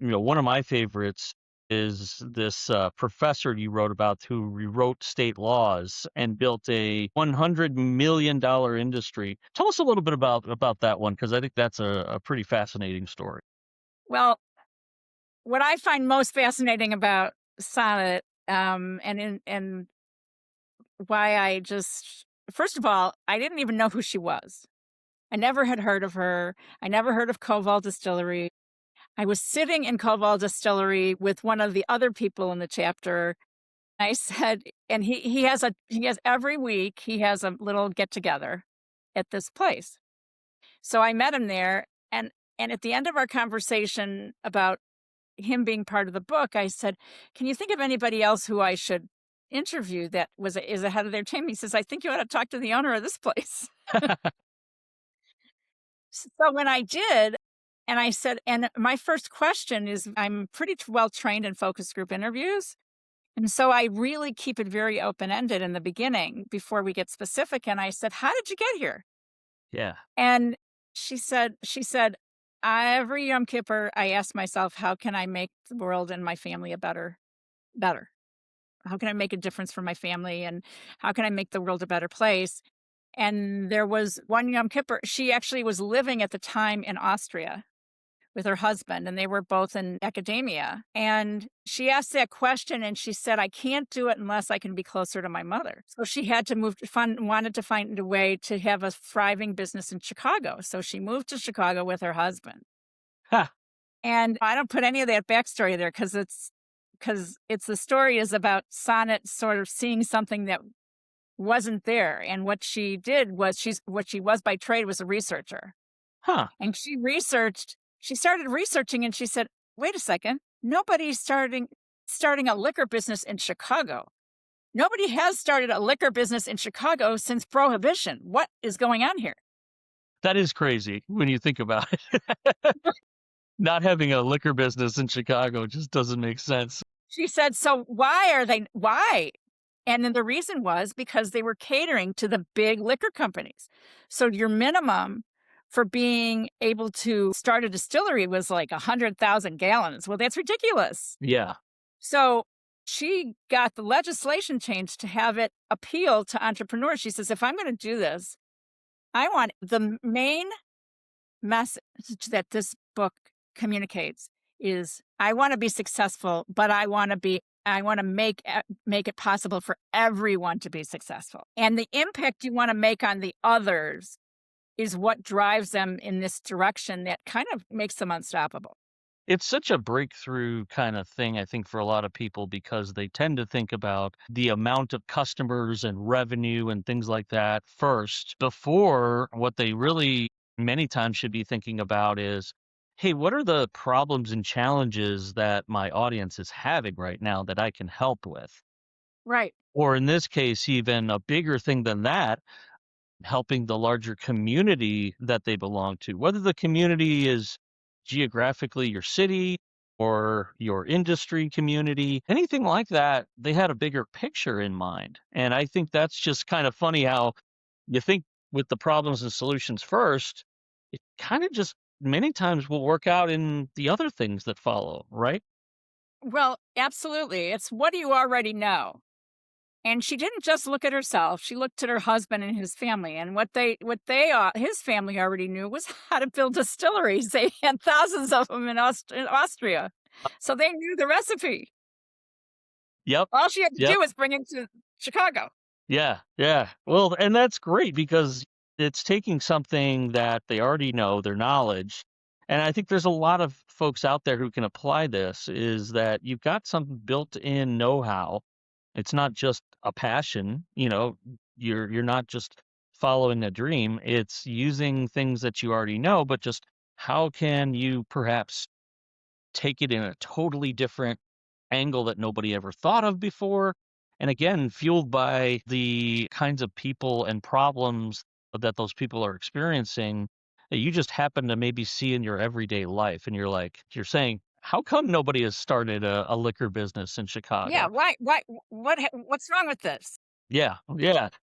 One of my favorites is this professor you wrote about who rewrote state laws and built a $100 million industry. Tell us a little bit about that one because I think that's a pretty fascinating story. Well, what I find most fascinating about Sonnet, and why I just first of all, I didn't even know who she was. I never had heard of her. I never heard of Koval Distillery. I was sitting in Koval Distillery with one of the other people in the chapter. I said, and he has every week he has a little get together at this place. So I met him there, and at the end of our conversation about him being part of the book, I said, "Can you think of anybody else who I should interview that is ahead of their team?" He says, "I think you ought to talk to the owner of this place." So when I did, and I said, and my first question is, I'm pretty well trained in focus group interviews. And so I really keep it very open ended in the beginning before we get specific. And I said, "How did you get here?" Yeah. And she said, every Yom Kippur, I ask myself, how can I make the world and my family better? How can I make a difference for my family? And how can I make the world a better place? And there was one Yom Kippur, she actually was living at the time in Austria with her husband, and they were both in academia. And she asked that question, and she said, "I can't do it unless I can be closer to my mother." So she had to wanted to find a way to have a thriving business in Chicago. So she moved to Chicago with her husband. Ha. And I don't put any of that backstory there because it's the story is about Sonnet sort of seeing something that wasn't there. And what she did was what she was by trade was a researcher. Huh. And she started researching and she said, "Wait a second, nobody's starting a liquor business in Chicago. Nobody has started a liquor business in Chicago since Prohibition. What is going on here?" That is crazy when you think about it. Not having a liquor business in Chicago just doesn't make sense. She said, "So why?" And then the reason was because they were catering to the big liquor companies. So your minimum for being able to start a distillery was like 100,000 gallons. Well, that's ridiculous. Yeah. So she got the legislation changed to have it appeal to entrepreneurs. She says, "If I'm going to do this, I want the main message that this book communicates is I want to be successful, but I want to make it possible for everyone to be successful. And the impact you want to make on the others is what drives them in this direction that kind of makes them unstoppable." It's such a breakthrough kind of thing, I think, for a lot of people because they tend to think about the amount of customers and revenue and things like that first before what they really many times should be thinking about is, hey, what are the problems and challenges that my audience is having right now that I can help with? Right. Or in this case, even a bigger thing than that, helping the larger community that they belong to, whether the community is geographically your city or your industry community, anything like that, they had a bigger picture in mind. And I think that's just kind of funny how you think with the problems and solutions first, it kind of just many times will work out in the other things that follow, right? Well, absolutely. It's what do you already know? And she didn't just look at herself. She looked at her husband and his family. And his family already knew was how to build distilleries. They had thousands of them in Austria. So they knew the recipe. Yep. All she had to Yep. do was bring it to Chicago. Yeah, yeah. Well, and that's great because it's taking something that they already know, their knowledge. And I think there's a lot of folks out there who can apply this is that you've got some built-in know-how. It's not just a passion, you're not just following a dream. It's using things that you already know, but just how can you perhaps take it in a totally different angle that nobody ever thought of before. And again, fueled by the kinds of people and problems that those people are experiencing that you just happen to maybe see in your everyday life. And you're saying, how come nobody has started a liquor business in Yeah. Chicago? Why? What's wrong with this? Yeah, yeah.